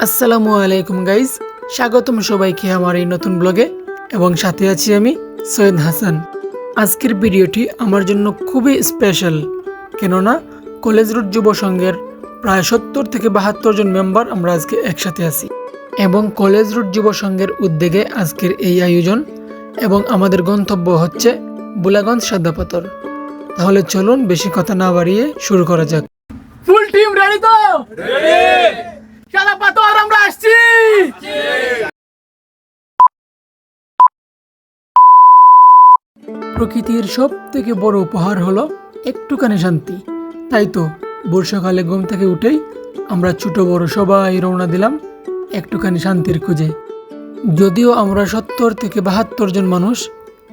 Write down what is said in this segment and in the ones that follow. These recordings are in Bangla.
আসসালামু আলাইকুম গাইজ, স্বাগতম সবাইকে আমার এই নতুন ব্লগে এবং সাথে আছি আমি সৈয়দ হাসান। আজকের ভিডিওটি আমার জন্য খুবই স্পেশাল, কেননা কলেজ রোড যুব সংঘের প্রায় 70 থেকে 72 জন মেম্বার আমরা আজকে একসাথে আছি এবং কলেজ রোড যুব সংঘের উদ্যোগে আজকের এই আয়োজন এবং আমাদের গন্তব্য হচ্ছে বুলাগঞ্জ সাদা পাথর। তাহলে চলুন বেশি কথা না বাড়িয়ে শুরু করা যাক। ফুল টিম রেডি তো? সাদা পাথর আমরা আসছি। প্রকৃতির সব থেকে বড় উপহার হলো একটুখানি শান্তি। তাই তো বর্ষাকালে ঘুম থেকে উঠেই আমরা ছোট বড় সবাই রওনা দিলাম একটুখানি শান্তির খুঁজে। যদিও আমরা 70 থেকে 72 জন মানুষ,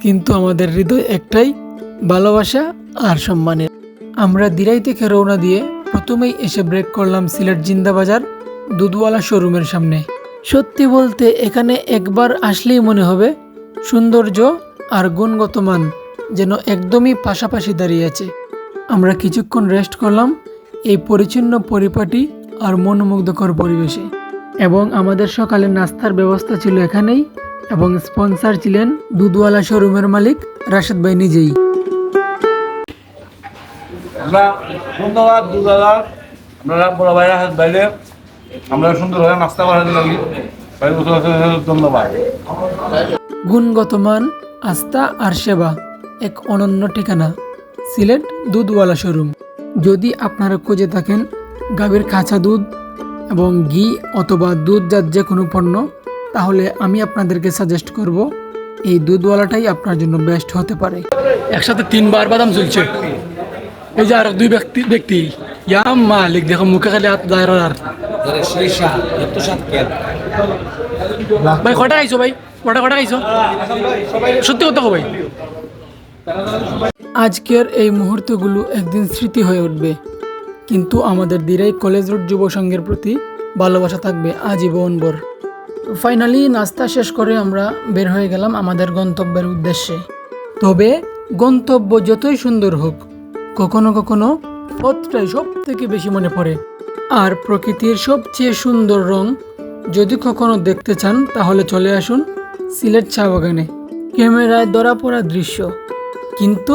কিন্তু আমাদের হৃদয় একটাই, ভালোবাসা আর সম্মানের। আমরা দিরাই থেকে রওনা দিয়ে প্রথমেই এসে ব্রেক করলাম সিলেট জিন্দাবাজার দুধওয়ালা শোরুমের সামনে। সত্যি বলতে এখানে একবার আসলেই মনে হবে সৌন্দর্য আর গুণগত মান যেন একদমই পাশাপাশি দাঁড়িয়ে আছে। আমরা কিছুক্ষণ রেস্ট করলাম এই পরিচ্ছন্ন পরিপাটি আর মনোমুগ্ধকর পরিবেশে, এবং আমাদের সকালের নাস্তার ব্যবস্থা ছিল এখানেই, এবং স্পন্সর ছিলেন দুধওয়ালা শোরুমের মালিক রাশেদ ভাই নিজেই। আমরা ধন্যবাদ দুদাদার, আপনারা বড় ভাইরা হাত বাইরে আমরা সুন্দরভাবে নাস্তা বানাতে লাগি। ধন্যবাদ। গুণগত মান, আস্থা আর সেবা, এক অনন্য ঠিকানা সিলেট দুধওয়ালা শোরুম। যদি আপনারা খুঁজে থাকেন গাভীর কাঁচা দুধ এবং ঘি অথবা দুধজাত যে কোনো পণ্য, তাহলে আমি আপনাদেরকে সাজেস্ট করব এই দুধওয়ালাটাই আপনার জন্য বেস্ট হতে পারে। একসাথে 3 বার বাদাম চলছে। এই যে আর দুই ব্যক্তি ইয়া মালিক, দেখো মুখে খালি হাত দাঁড়ার। ভাই কটা খাইছো? ভাই কটা খাইছো? সত্যি কথা ভাই। আজকের এই মুহূর্তগুলো একদিন স্মৃতি হয়ে উঠবে, কিন্তু আমাদের দিরাই কলেজ রোড যুব সংঘের প্রতি ভালোবাসা থাকবে আজীবনভর। ফাইনালি নাস্তা শেষ করে আমরা বের হয়ে গেলাম আমাদের গন্তব্যের উদ্দেশ্যে। তবে গন্তব্য যতই সুন্দর হোক, কখনো কখনো পথটাই সব থেকে বেশি মনে পড়ে। আর প্রকৃতির সবচেয়ে সুন্দর রং যদি কখনো দেখতে চান, তাহলে চলে আসুন সিলেট চা বাগানে। ক্যামেরায় ধরা পড়া দৃশ্য, কিন্তু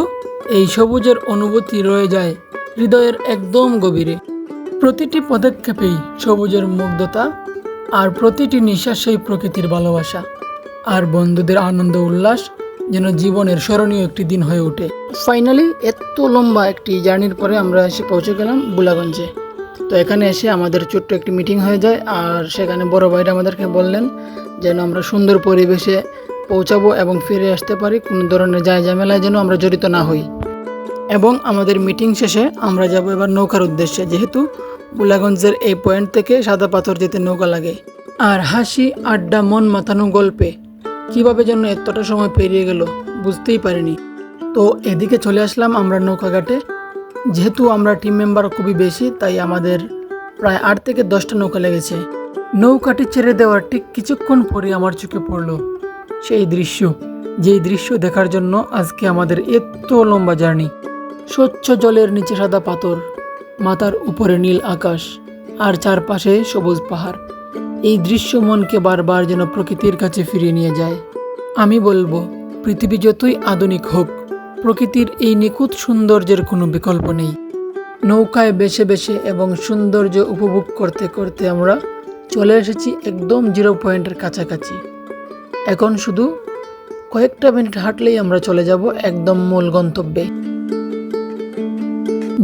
এই সবুজের অনুভূতি রয়ে যায় হৃদয়ের একদম গভীরে। প্রতিটি পদক্ষেপেই সবুজের মুগ্ধতা, আর প্রতিটি নিঃশ্বাসেই প্রকৃতির ভালোবাসা আর বন্ধুদের আনন্দ উল্লাস যেন জীবনের স্মরণীয় একটি দিন হয়ে ওঠে। ফাইনালি এত লম্বা একটি জার্নির পরে আমরা এসে পৌঁছে গেলাম বুলাগঞ্জে। তো এখানে এসে আমাদের ছোট্ট একটি মিটিং হয়ে যায়, আর সেখানে বড় ভাইরা আমাদেরকে বললেন যেন আমরা সুন্দর পরিবেশে পৌঁছাবো এবং ফিরে আসতে পারি, কোনো ধরনের ঝামেলায় যেন আমরা জড়িত না হই। এবং আমাদের মিটিং শেষে আমরা যাব এবার নৌকার উদ্দেশ্যে, যেহেতু বুলাগঞ্জের এই পয়েন্ট থেকে সাদা পাথর যেতে নৌকা লাগে। আর হাসি আড্ডা মন মাতানো গল্পে কিভাবে যেন এতটা সময় পেরিয়ে গেল বুঝতেই পারিনি। তো এদিকে চলে আসলাম আমরা নৌকাঘাটে। যেহেতু আমরা টিম মেম্বার খুবই বেশি, তাই আমাদের প্রায় 8 থেকে 10টা নৌকা লেগেছে। নৌকাটি ছেড়ে দেওয়ার ঠিক কিছুক্ষণ পরে আমার চোখে পড়ল সেই দৃশ্য, যেই দৃশ্য দেখার জন্য আজকে আমাদের এত লম্বা জার্নি। স্বচ্ছ জলের নিচে সাদা পাথর, মাথার উপরে নীল আকাশ, আর চারপাশে সবুজ পাহাড়। এই দৃশ্য মনকে বারবার যেন প্রকৃতির কাছে ফিরিয়ে নিয়ে যায়। আমি বলবো, পৃথিবী যতই আধুনিক হোক, প্রকৃতির এই নিখুঁত সৌন্দর্যের কোনো বিকল্প নেই। নৌকায় বেশে বেশে এবং সৌন্দর্য উপভোগ করতে করতে আমরা চলে এসেছি একদম 0 পয়েন্টের কাছাকাছি। এখন শুধু কয়েকটা মিনিট হাঁটলেই আমরা চলে যাব একদম মূল গন্তব্যে।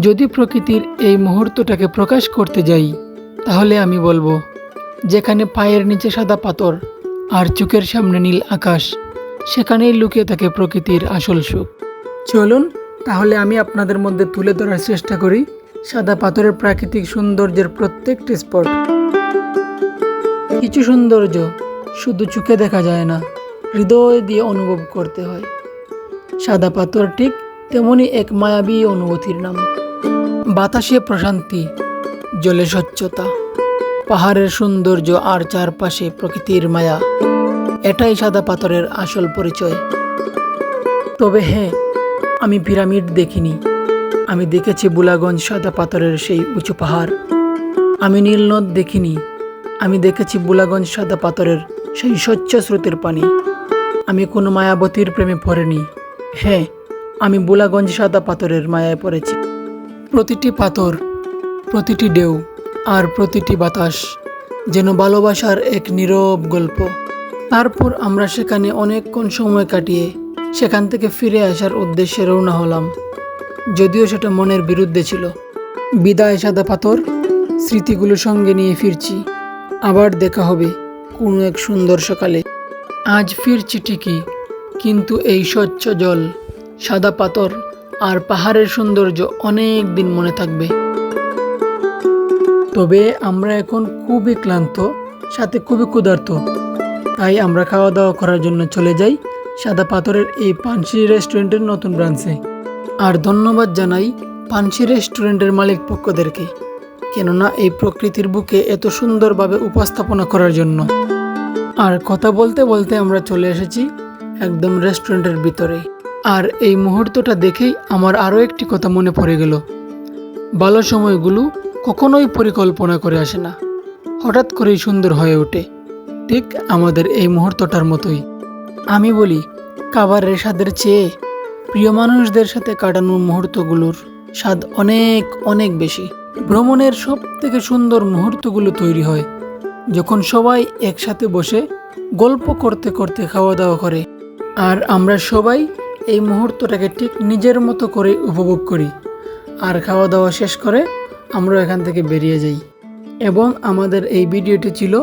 যদি প্রকৃতির এই মুহূর্তটাকে প্রকাশ করতে যাই, তাহলে আমি বলবো, যেখানে পায়ের নিচে সাদা পাথর আর চোখের সামনে নীল আকাশ, সেখানেই লুকিয়ে থাকে প্রকৃতির আসল সুখ। চলুন তাহলে আমি আপনাদের মধ্যে তুলে ধরার চেষ্টা করি সাদা পাথরের প্রাকৃতিক সৌন্দর্যের প্রত্যেকটি স্পট। কিছু সৌন্দর্য শুধু চোখে দেখা যায় না, হৃদয় দিয়ে অনুভব করতে হয়। সাদা পাথর ঠিক তেমনই এক মায়াবী অনুভূতির নাম। বাতাসে প্রশান্তি, জলে স্বচ্ছতা, পাহাড়ের সৌন্দর্য আর চারপাশে প্রকৃতির মায়া, এটাই সাদা পাথরের আসল পরিচয়। তবে হ্যাঁ, আমি পিরামিড দেখিনি, আমি দেখেছি বুলাগঞ্জ সাদা পাথরের সেই উঁচু পাহাড়। আমি নীল নদ দেখিনি, আমি দেখেছি বুলাগঞ্জ সাদা পাথরের সেই স্বচ্ছ স্রোতের পানি। আমি কোনো মায়াবতীর প্রেমে পড়িনি। হ্যাঁ, আমি বুলাগঞ্জ সাদা পাথরের মায়ায় পড়েছি। প্রতিটি পাথর, প্রতিটি ঢেউ আর প্রতিটি বাতাস যেন ভালোবাসার এক নীরব গল্প। তারপর আমরা সেখানে অনেকক্ষণ সময় কাটিয়ে সেখান থেকে ফিরে আসার উদ্দেশ্যে রওনা হলাম, যদিও সেটা মনের বিরুদ্ধে ছিল। বিদায় সাদা পাথর, স্মৃতিগুলো সঙ্গে নিয়ে ফিরছি। আবার দেখা হবে কোনো এক সুন্দর সকালে। আজ ফিরছি ঠিকই, কিন্তু এই স্বচ্ছ জল, সাদা পাথর আর পাহাড়ের সৌন্দর্য অনেক দিন মনে থাকবে। তবে আমরা এখন খুবই ক্লান্ত, সাথে খুবই ক্ষুধার্ত। তাই আমরা খাওয়া দাওয়া করার জন্য চলে যাই সাদা পাথরের এই পানসি রেস্টুরেন্টের নতুন ব্রাঞ্চে। আর ধন্যবাদ জানাই পানসি রেস্টুরেন্টের মালিক পক্ষদেরকে, কেননা এই প্রকৃতির বুকে এত সুন্দরভাবে উপস্থাপনা করার জন্য। আর কথা বলতে বলতে আমরা চলে এসেছি একদম রেস্টুরেন্টের ভিতরে। আর এই মুহূর্তটা দেখেই আমার আরও একটি কথা মনে পড়ে গেল। ভালো সময়গুলো কখনোই পরিকল্পনা করে আসে না, হঠাৎ করেই সুন্দর হয়ে ওঠে, ঠিক আমাদের এই মুহূর্তটার মতোই। আমি বলি, খাবারের স্বাদের চেয়ে প্রিয় মানুষদের সাথে কাটানো মুহূর্তগুলোর স্বাদ অনেক অনেক বেশি। ভ্রমণের সব থেকে সুন্দর মুহূর্তগুলো তৈরি হয় যখন সবাই একসাথে বসে গল্প করতে করতে খাওয়া দাওয়া করে। আর আমরা সবাই এই মুহূর্তটাকে ঠিক নিজের মতো করে উপভোগ করি। আর খাওয়া দাওয়া শেষ করে আমরা এখান থেকে বেরিয়ে যাই। এবং আমাদের এই ভিডিওটি ছিল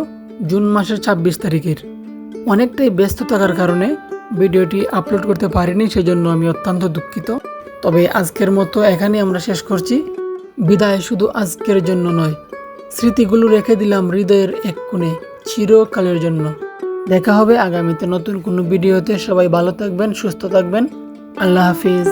জুন মাসের 26 তারিখের। অনেকটাই ব্যস্ত থাকার কারণে ভিডিওটি আপলোড করতে পারিনি, সেজন্য আমি অত্যন্ত দুঃখিত। তবে আজকের মতো এখানেই আমরা শেষ করছি। বিদায় শুধু আজকের জন্য নয়, স্মৃতিগুলো রেখে দিলাম হৃদয়ের এক কোণে চিরকালের জন্য। দেখা হবে আগামীতে নতুন কোনো ভিডিওতে। সবাই ভালো থাকবেন, সুস্থ থাকবেন। আল্লাহ হাফিজ।